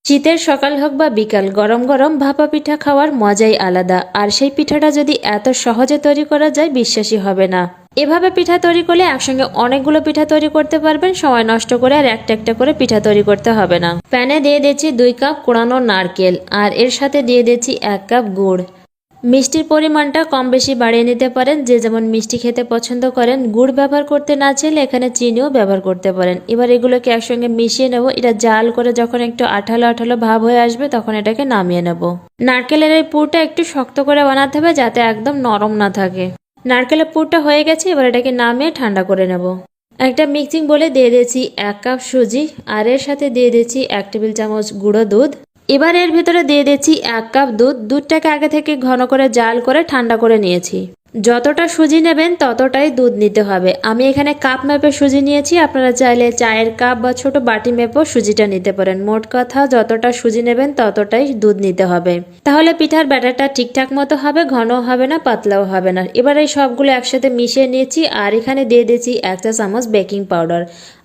শীতের সকাল হোক বা বিকাল গরম গরম ভাপা পিঠা খাওয়ার মজাই আলাদা। আর সেই পিঠাটা যদি এত সহজে তৈরি করা যায় বিশ্বাসই হবে না। এভাবে পিঠা তৈরি করলে একসঙ্গে অনেকগুলো পিঠা তৈরি করতে পারবেন, সময় নষ্ট করে আর একটা একটা করে পিঠা তৈরি করতে হবে না। প্যানে দিয়ে দিচ্ছি 2 কাপ কোড়ানো নারকেল, আর এর সাথে দিয়ে দিচ্ছি 1 কাপ গুড়। মিষ্টির পরিমাণটা কম বেশি বাড়িয়ে নিতে পারেন, যে যেমন মিষ্টি খেতে পছন্দ করেন। গুড় ব্যবহার করতে না চাইলে এখানে চিনিও ব্যবহার করতে পারেন। এবার এগুলোকে একসঙ্গে মিশিয়ে নেব। এটা জাল করে যখন একটু আঠালো আঠালো ভাব হয়ে আসবে তখন এটাকে নামিয়ে নেব। নারকেলের এই পুরটা একটু শক্ত করে বানাতে হবে যাতে একদম নরম না থাকে। নারকেলের পুরটা হয়ে গেছে, এবার এটাকে নামিয়ে ঠান্ডা করে নেব। একটা মিক্সিং বলে দিয়ে দিয়েছি 1 কাপ সুজি, আর এর সাথে দিয়ে দিয়েছি 1 টেবিল চামচ গুঁড়ো দুধ। এবার এর ভিতরে দিয়ে দিচ্ছি 1 কাপ দুধ। দুধটাকে আগে থেকে ঘন করে জাল করে ঠান্ডা করে নিয়েছি। যতটা সুজি নেবেন ততটাই দুধ নিতে হবে। আমি এখানে কাপ মেপে সুজি নিয়েছি, আপনারা চাইলে চায়ের কাপ বা ছোট বাটি মেপেও সুজিটা নিতে পারেন। মোট কথা যতটা সুজি নেবেন ততটাই দুধ নিতে হবে, তাহলে পিঠার ব্যাটারটা ঠিকঠাক মতো হবে, ঘনও হবে না পাতলাও হবে না। এবার এই সবগুলো একসাথে মিশিয়ে নিয়েছি, আর এখানে দিয়ে দিয়েছি 1 চা চামচ বেকিং পাউডার।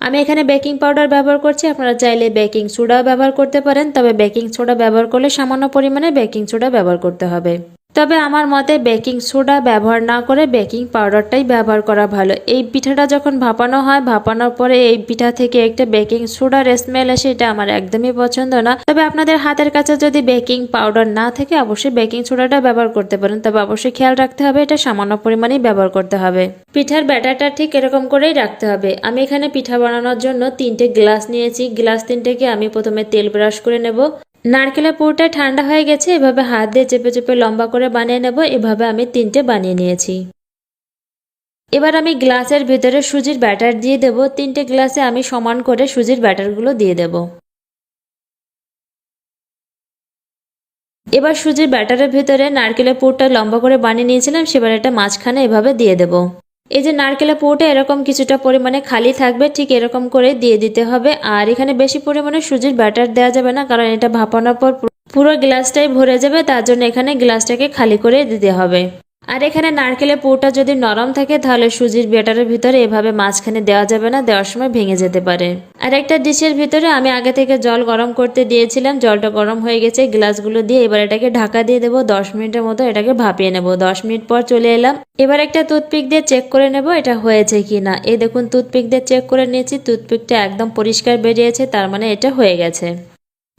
আমি এখানে বেকিং পাউডার ব্যবহার করছি, আপনারা চাইলে বেকিং সোডাও ব্যবহার করতে পারেন, তবে বেকিং সোডা ব্যবহার করলে সামান্য পরিমাণে বেকিং সোডা ব্যবহার করতে হবে। তবে আমার মতে বেকিং সোডা ব্যবহার না করে বেকিং পাউডারটাই ব্যবহার করা ভালো। এই পিঠাটা যখন ভাপানো হয়, ভাপানোর পরে এই পিঠা থেকে একটা বেকিং সোডার স্মেল আসে, এটা আমার একদমই পছন্দ না। তবে আপনাদের হাতের কাছে যদি বেকিং পাউডার না থাকে অবশ্যই বেকিং সোডাটা ব্যবহার করতে পারেন, তবে অবশ্যই খেয়াল রাখতে হবে এটা সামান্য পরিমাণেই ব্যবহার করতে হবে। পিঠার ব্যাটারটা ঠিক এরকম করেই রাখতে হবে। আমি এখানে পিঠা বানানোর জন্য 3টে গ্লাস নিয়েছি। গ্লাস 3টেকে আমি প্রথমে তেল ব্রাশ করে নেব। নারকেলের পুরটা ঠান্ডা হয়ে গেছে, এভাবে হাত দিয়ে চেপে চেপে লম্বা করে বানিয়ে নেব। এভাবে আমি 3টে বানিয়ে নিয়েছি। এবার আমি গ্লাসের ভিতরে সুজির ব্যাটার দিয়ে দেব। 3টে গ্লাসে আমি সমান করে সুজির ব্যাটারগুলো দিয়ে দেব। এবার সুজির ব্যাটারের ভিতরে নারকেলের পুরটা লম্বা করে বানিয়ে নিয়েছিলাম, সেবার এটা মাঝখানে এভাবে দিয়ে দেব। এই যে নারকেলের পুরটা এরকম কিছুটা পরিমাণে খালি থাকবে, ঠিক এরকম করে দিয়ে দিতে হবে। আর এখানে বেশি পরিমাণে সুজির ব্যাটার দেওয়া যাবে না, কারণ এটা ভাপানোর পর পুরো গ্লাসটাই ভরে যাবে, তার জন্য এখানে গ্লাসটাকে খালি করে দিতে হবে। আর এখানে নারকেলের পুরটা যদি নরম থাকে তাহলে সুজির ব্যাটারের ভিতরে এভাবে মাঝখানে দেওয়া যাবে না, দেওয়ার সময় ভেঙে যেতে পারে। আর একটা ডিশের ভিতরে আমি আগে থেকে জল গরম করতে দিয়েছিলাম, জলটা গরম হয়ে গেছে। গ্লাসগুলো দিয়ে এবার এটাকে ঢাকা দিয়ে দেবো। 10 মিনিটের মতো এটাকে ভাপিয়ে নেব। 10 মিনিট পর চলে এলাম। এবার একটা টুথপিক দিয়ে চেক করে নেব এটা হয়েছে কিনা। এই দেখুন টুথপিক দিয়ে চেক করে নিয়েছি, টুথপিকটা একদম পরিষ্কার বেরিয়েছে, তার মানে এটা হয়ে গেছে।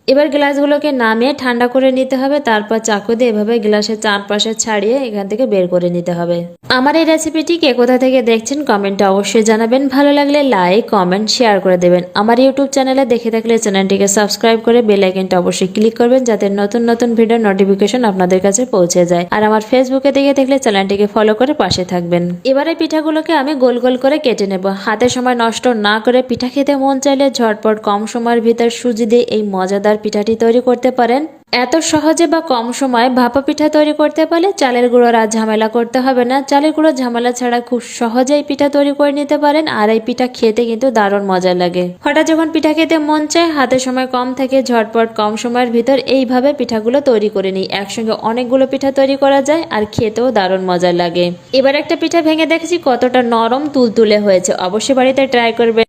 এবার গ্লাসগুলোকে নামিয়ে ঠান্ডা করে নিতে হবে, তারপর চাকু দিয়ে এভাবে গ্লাসের চারপাশে ছাড়িয়ে এখান থেকে বের করে নিতে হবে। আমার এই রেসিপিটি কে কোথা থেকে দেখছেন কমেন্টে অবশ্যই জানাবেন। ভালো লাগলে লাইক কমেন্ট শেয়ার করে দেবেন। আমার ইউটিউব চ্যানেলে দেখে থাকলে চ্যানেলটিকে সাবস্ক্রাইব করে বেল আইকনটা অবশ্যই ক্লিক করবেন, যাতে নতুন নতুন ভিডিও নোটিফিকেশন আপনাদের কাছে পৌঁছে যায়। আর আমার ফেসবুকে দেখে থাকলে চ্যানেলটিকে ফলো করে পাশে থাকবেন। এবারে পিঠাগুলোকে আমি গোল গোল করে কেটে নেব। হাতে সময় নষ্ট না করে পিঠা খেতে মন চাইলে ঝটপট কম সময়ের ভিতর সুজি দিয়ে এই মজাদার পিঠাটি তৈরি করতে পারেন। এত সহজে বা কম সময়ে ভাপা পিঠা তৈরি করতে পারলে চালের গুঁড়োর আর ঝামেলা করতে হবে না। চালের গুঁড়ো ঝামেলা ছাড়া খুব সহজেই পিঠা তৈরি করে নিতে পারেন। আর এই পিঠা খেতে কিন্তু দারুণ মজা লাগে। হঠাৎ যখন পিঠা খেতে মন চায়, হাতে সময় কম থাকে, ঝটপট কম সময়ের ভিতর এইভাবে পিঠাগুলো তৈরি করে নিই। একসঙ্গে অনেকগুলো পিঠা তৈরি করা যায় আর খেতেও দারুণ মজা লাগে। এবার একটা পিঠা ভেঙে দেখেছি কতটা নরম তুলতুলে হয়েছে। অবশ্যই বাড়িতে ট্রাই করবেন।